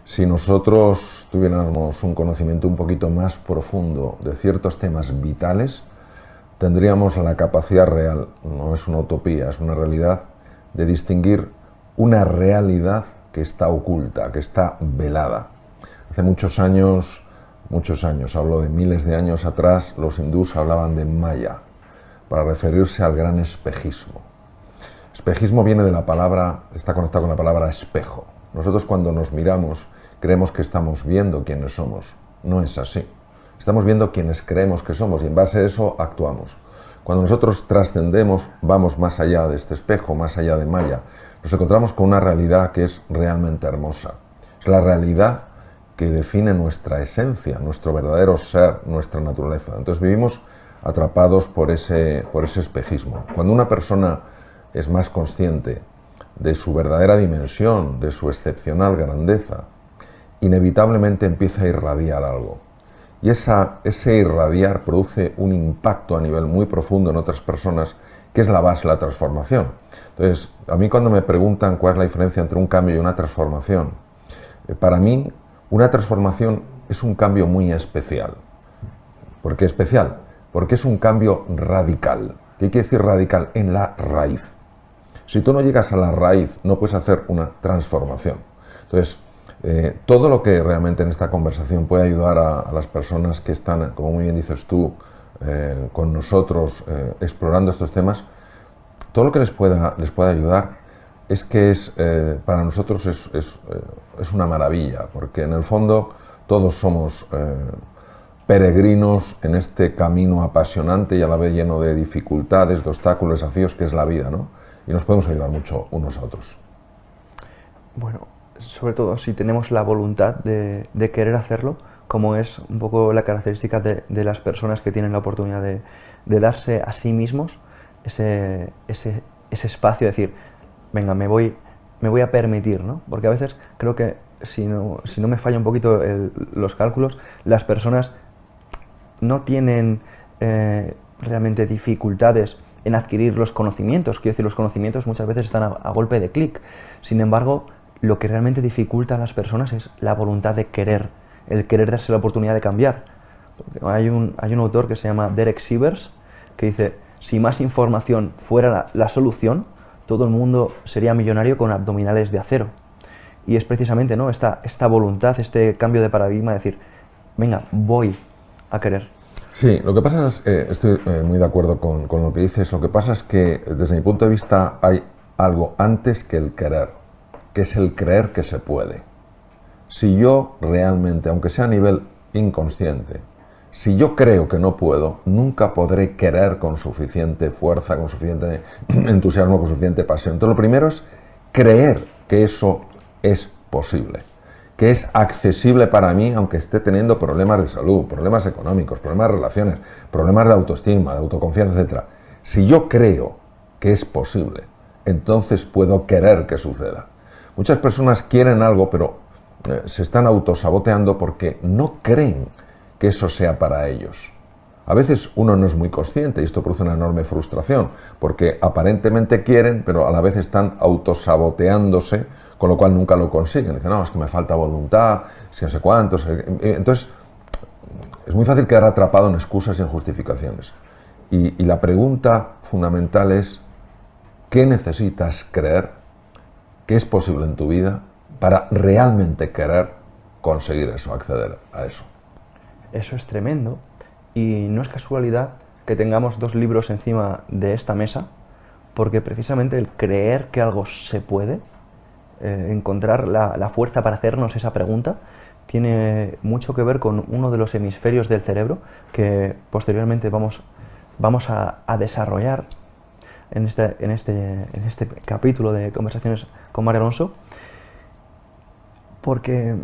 Si nosotros tuviéramos un conocimiento un poquito más profundo de ciertos temas vitales, tendríamos la capacidad real, no es una utopía, es una realidad, de distinguir una realidad que está oculta, que está velada. Hace muchos años, hablo de miles de años atrás, los hindús hablaban de Maya, para referirse al gran espejismo. Espejismo viene de la palabra, está conectado con la palabra espejo. Nosotros cuando nos miramos creemos que estamos viendo quiénes somos. No es así. Estamos viendo quienes creemos que somos y en base a eso actuamos. Cuando nosotros trascendemos, vamos más allá de este espejo, más allá de Maya, nos encontramos con una realidad que es realmente hermosa. Es la realidad que define nuestra esencia, nuestro verdadero ser, nuestra naturaleza. Entonces vivimos atrapados por ese espejismo. Cuando una persona es más consciente de su verdadera dimensión, de su excepcional grandeza, inevitablemente empieza a irradiar algo. Y ese irradiar produce un impacto a nivel muy profundo en otras personas, que es la base de la transformación. Entonces, a mí cuando me preguntan cuál es la diferencia entre un cambio y una transformación, para mí una transformación es un cambio muy especial. ¿Por qué especial? Porque es un cambio radical. ¿Qué quiere decir radical? En la raíz. Si tú no llegas a la raíz, no puedes hacer una transformación. Entonces, todo lo que realmente en esta conversación puede ayudar a las personas que están, como muy bien dices tú, con nosotros explorando estos temas, todo lo que les pueda ayudar es que para nosotros es una maravilla, porque en el fondo todos somos peregrinos en este camino apasionante y a la vez lleno de dificultades, de obstáculos, desafíos que es la vida, ¿no? Y nos podemos ayudar mucho unos a otros. Bueno, sobre todo si tenemos la voluntad de querer hacerlo, como es un poco la característica de las personas que tienen la oportunidad de darse a sí mismos ese espacio de decir, venga, me voy a permitir, ¿no? Porque a veces creo que si no me falla un poquito los cálculos, las personas no tienen realmente dificultades en adquirir los conocimientos. Quiero decir, los conocimientos muchas veces están a golpe de clic. Sin embargo, lo que realmente dificulta a las personas es la voluntad de querer, el querer darse la oportunidad de cambiar. Hay un autor que se llama Derek Sivers que dice, si más información fuera la solución, todo el mundo sería millonario con abdominales de acero. Y es precisamente, ¿no?, esta voluntad, este cambio de paradigma de decir, venga, voy a querer. Sí, lo que pasa es, estoy muy de acuerdo con lo que dices, lo que pasa es que desde mi punto de vista hay algo antes que el querer, que es el creer que se puede. Si yo realmente, aunque sea a nivel inconsciente, si yo creo que no puedo, nunca podré querer con suficiente fuerza, con suficiente entusiasmo, con suficiente pasión. Entonces lo primero es creer que eso es posible, que es accesible para mí, aunque esté teniendo problemas de salud, problemas económicos, problemas de relaciones, problemas de autoestima, de autoconfianza, etc. Si yo creo que es posible, entonces puedo querer que suceda. Muchas personas quieren algo, pero se están autosaboteando porque no creen que eso sea para ellos. A veces uno no es muy consciente y esto produce una enorme frustración, porque aparentemente quieren, pero a la vez están autosaboteándose, con lo cual nunca lo consiguen. Dicen, no, es que me falta voluntad, es que no sé cuántos. Entonces, es muy fácil quedar atrapado en excusas y en justificaciones. Y la pregunta fundamental es, ¿qué necesitas creer que es posible en tu vida para realmente querer conseguir eso, acceder a eso? Eso es tremendo. Y no es casualidad que tengamos dos libros encima de esta mesa, porque precisamente el creer que algo se puede, encontrar la fuerza para hacernos esa pregunta, tiene mucho que ver con uno de los hemisferios del cerebro que posteriormente vamos a desarrollar en este capítulo de Conversaciones con Mario Alonso, porque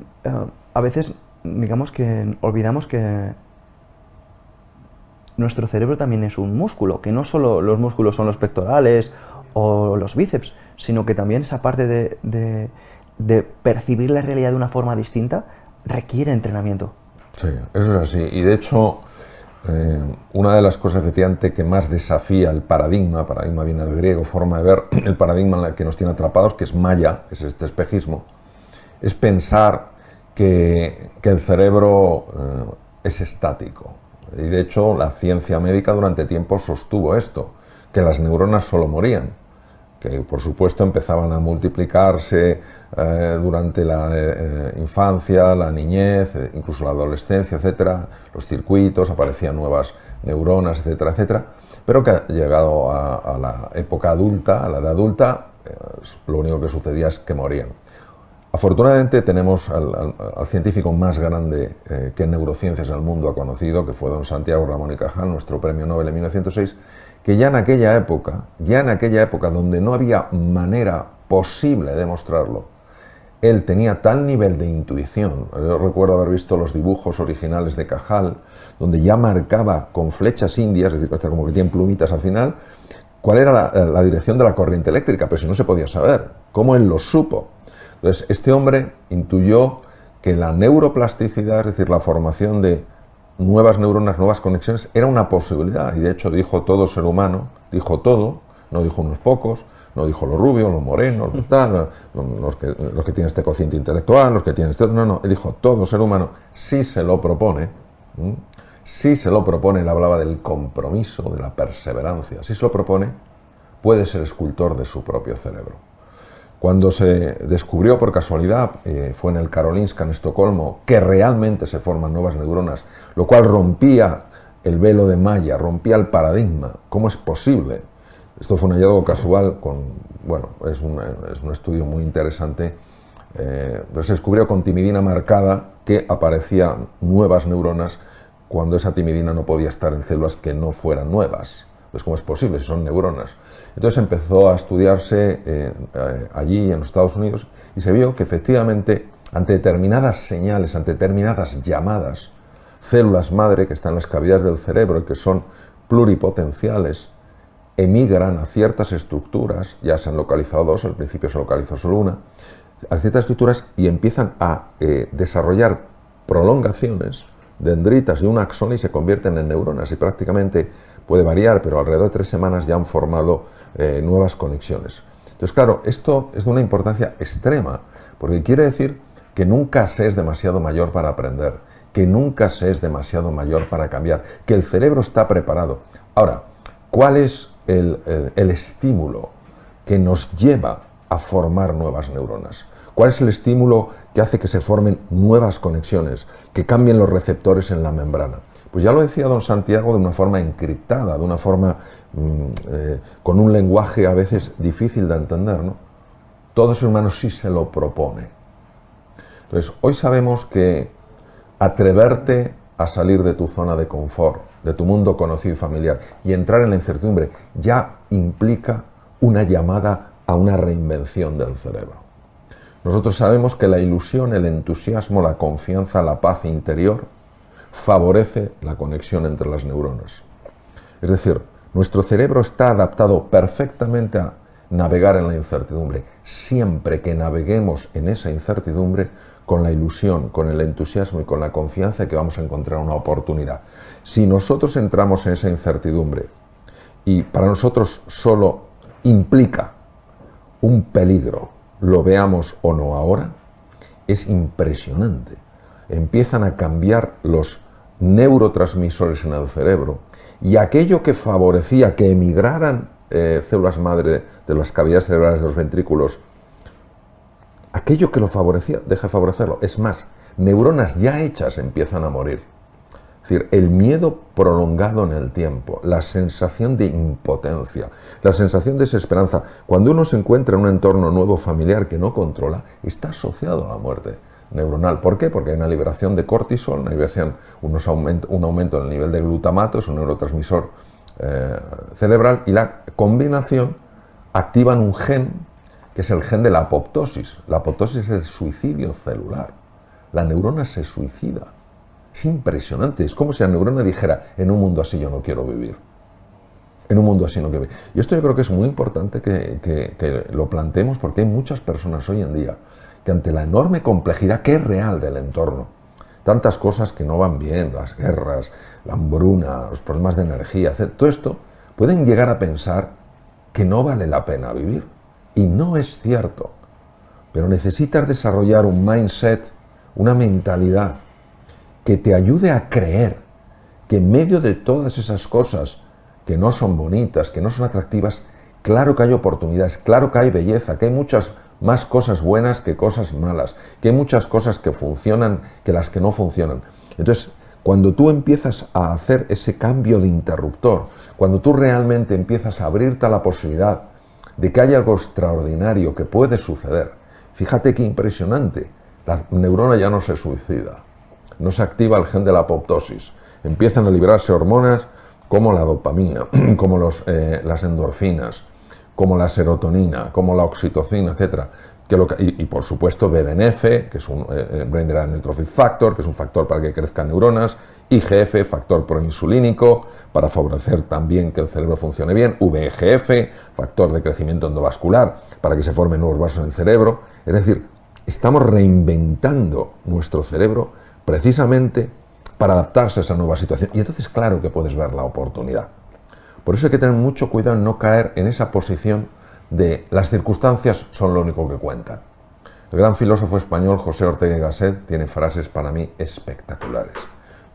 a veces digamos que olvidamos que nuestro cerebro también es un músculo, que no solo los músculos son los pectorales o los bíceps, sino que también esa parte de percibir la realidad de una forma distinta requiere entrenamiento. Sí, eso es así. Y de hecho, una de las cosas efectivamente que más desafía el paradigma viene del griego, forma de ver, el paradigma en el que nos tiene atrapados, que es Maya, es este espejismo, es pensar que el cerebro es estático. Y de hecho la ciencia médica durante tiempo sostuvo esto, que las neuronas solo morían, que por supuesto empezaban a multiplicarse durante la infancia, la niñez, incluso la adolescencia, etcétera, los circuitos, aparecían nuevas neuronas, etcétera, etcétera, pero que llegado a la época adulta, a la edad adulta, lo único que sucedía es que morían. Afortunadamente tenemos al científico más grande que en neurociencias el mundo ha conocido, que fue don Santiago Ramón y Cajal, nuestro premio Nobel en 1906, que ya en aquella época donde no había manera posible de demostrarlo, él tenía tal nivel de intuición. Yo recuerdo haber visto los dibujos originales de Cajal, donde ya marcaba con flechas indias, es decir, como que tienen plumitas al final, cuál era la dirección de la corriente eléctrica, pero si no se podía saber, ¿cómo él lo supo? Entonces, este hombre intuyó que la neuroplasticidad, es decir, la formación de nuevas neuronas, nuevas conexiones, era una posibilidad. Y de hecho dijo todo ser humano, dijo todo, no dijo unos pocos, no dijo los rubios, los morenos, los que tienen este cociente intelectual, los que tienen este... No, él dijo todo ser humano, si se lo propone, él hablaba del compromiso, de la perseverancia, si se lo propone, puede ser escultor de su propio cerebro. Cuando se descubrió por casualidad, fue en el Karolinska en Estocolmo, que realmente se forman nuevas neuronas, lo cual rompía el velo de malla, rompía el paradigma. ¿Cómo es posible? Esto fue un hallazgo casual, es un estudio muy interesante. Pero se descubrió con timidina marcada que aparecían nuevas neuronas cuando esa timidina no podía estar en células que no fueran nuevas. Pues ¿cómo es posible si son neuronas? Entonces empezó a estudiarse allí en los Estados Unidos y se vio que efectivamente ante determinadas señales, ante determinadas llamadas, células madre que están en las cavidades del cerebro y que son pluripotenciales, emigran a ciertas estructuras, ya se han localizado dos, al principio se localizó solo una, a ciertas estructuras y empiezan a desarrollar prolongaciones, dendritas y un axón y se convierten en neuronas y prácticamente puede variar, pero alrededor de 3 semanas ya han formado nuevas conexiones. Entonces, claro, esto es de una importancia extrema, porque quiere decir que nunca se es demasiado mayor para aprender, que nunca se es demasiado mayor para cambiar, que el cerebro está preparado. Ahora, ¿cuál es el estímulo que nos lleva a formar nuevas neuronas? ¿Cuál es el estímulo que hace que se formen nuevas conexiones, que cambien los receptores en la membrana? Pues ya lo decía don Santiago de una forma encriptada, de una forma con un lenguaje a veces difícil de entender, ¿no? Todo ser humano sí se lo propone. Entonces, hoy sabemos que atreverte a salir de tu zona de confort, de tu mundo conocido y familiar, y entrar en la incertidumbre, ya implica una llamada a una reinvención del cerebro. Nosotros sabemos que la ilusión, el entusiasmo, la confianza, la paz interior favorece la conexión entre las neuronas. Es decir, nuestro cerebro está adaptado perfectamente a navegar en la incertidumbre, siempre que naveguemos en esa incertidumbre con la ilusión, con el entusiasmo y con la confianza de que vamos a encontrar una oportunidad. Si nosotros entramos en esa incertidumbre y para nosotros solo implica un peligro, lo veamos o no ahora, es impresionante. Empiezan a cambiar los neurotransmisores en el cerebro y aquello que favorecía que emigraran células madre de las cavidades cerebrales de los ventrículos, aquello que lo favorecía deja de favorecerlo. Es más, neuronas ya hechas empiezan a morir. Es decir, el miedo prolongado en el tiempo, la sensación de impotencia, la sensación de desesperanza, cuando uno se encuentra en un entorno nuevo familiar que no controla, está asociado a la muerte neuronal. ¿Por qué? Porque hay una liberación de cortisol, un aumento en el nivel de glutamato, es un neurotransmisor cerebral, y la combinación activan un gen que es el gen de la apoptosis. La apoptosis es el suicidio celular. La neurona se suicida. Es impresionante, es como si la neurona dijera: en un mundo así yo no quiero vivir. En un mundo así no quiero vivir. Y esto yo creo que es muy importante que lo planteemos, porque hay muchas personas hoy en día que ante la enorme complejidad que es real del entorno, tantas cosas que no van bien, las guerras, la hambruna, los problemas de energía, etc., todo esto, pueden llegar a pensar que no vale la pena vivir. Y no es cierto. Pero necesitas desarrollar un mindset, una mentalidad que te ayude a creer que en medio de todas esas cosas que no son bonitas, que no son atractivas, claro que hay oportunidades, claro que hay belleza, que hay muchas más cosas buenas que cosas malas, que hay muchas cosas que funcionan que las que no funcionan. Entonces, cuando tú empiezas a hacer ese cambio de interruptor, cuando tú realmente empiezas a abrirte a la posibilidad de que haya algo extraordinario que puede suceder, fíjate qué impresionante, la neurona ya no se suicida, no se activa el gen de la apoptosis, empiezan a liberarse hormonas como la dopamina, como las endorfinas, como la serotonina, como la oxitocina, etc. Y por supuesto BDNF, que es un Brain Derived Neurotrophic Factor, que es un factor para que crezcan neuronas, IGF, factor proinsulínico, para favorecer también que el cerebro funcione bien, VEGF, factor de crecimiento endovascular, para que se formen nuevos vasos en el cerebro. Es decir, estamos reinventando nuestro cerebro precisamente para adaptarse a esa nueva situación. Y entonces, claro que puedes ver la oportunidad. Por eso hay que tener mucho cuidado en no caer en esa posición de las circunstancias son lo único que cuentan. El gran filósofo español José Ortega y Gasset tiene frases para mí espectaculares.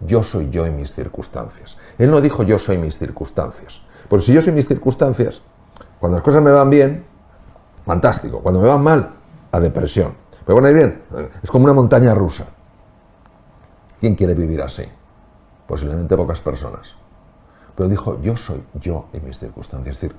Yo soy yo y mis circunstancias. Él no dijo yo soy mis circunstancias. Porque si yo soy mis circunstancias, cuando las cosas me van bien, fantástico. Cuando me van mal, a depresión. ¿Me van a ir bien? Es como una montaña rusa. ¿Quién quiere vivir así? Posiblemente pocas personas. Pero dijo, yo soy yo y mis circunstancias. Es decir,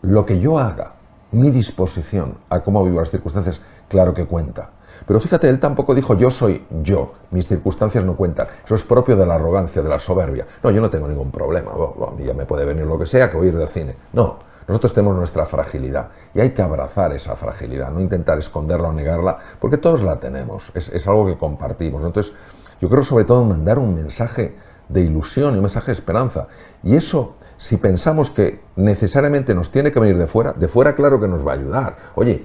lo que yo haga, mi disposición a cómo vivo las circunstancias, claro que cuenta. Pero fíjate, él tampoco dijo, yo soy yo, mis circunstancias no cuentan. Eso es propio de la arrogancia, de la soberbia. No, yo no tengo ningún problema, a mí ya me puede venir lo que sea, que voy a ir de cine. No, nosotros tenemos nuestra fragilidad y hay que abrazar esa fragilidad, no intentar esconderla o negarla, porque todos la tenemos, es algo que compartimos. Entonces, yo creo sobre todo mandar un mensaje de ilusión y un mensaje de esperanza. Y eso, si pensamos que necesariamente nos tiene que venir de fuera claro que nos va a ayudar. Oye,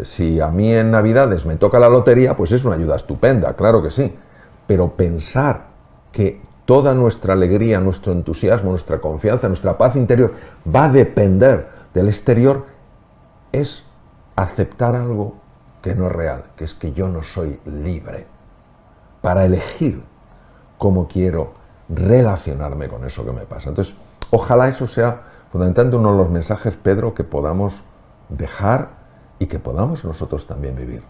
si a mí en Navidades me toca la lotería, pues es una ayuda estupenda, claro que sí. Pero pensar que toda nuestra alegría, nuestro entusiasmo, nuestra confianza, nuestra paz interior va a depender del exterior, es aceptar algo que no es real, que es que yo no soy libre para elegir cómo quiero relacionarme con eso que me pasa. Entonces, ojalá eso sea fundamentalmente uno de los mensajes, Pedro, que podamos dejar y que podamos nosotros también vivir.